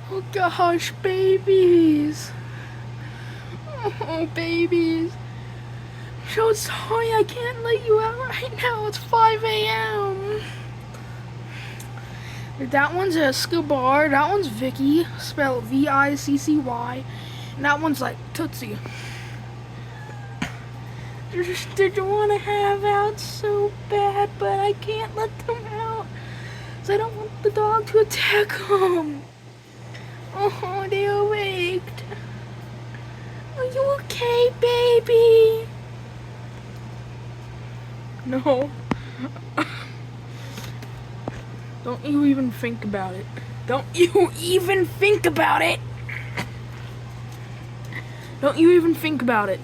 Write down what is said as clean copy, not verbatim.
Oh gosh, babies. Oh, babies. I'm so sorry I can't let you out right now. It's 5 a.m. That one's a Scubar. That one's Vicky, spelled Viccy. And that one's like Tootsie. They want to have out so bad, but I can't let them out. Because I don't want the dog to attack them. Oh, they awaked. Are you okay, baby? No. Don't you even think about it. Don't you even think about it. Don't you even think about it.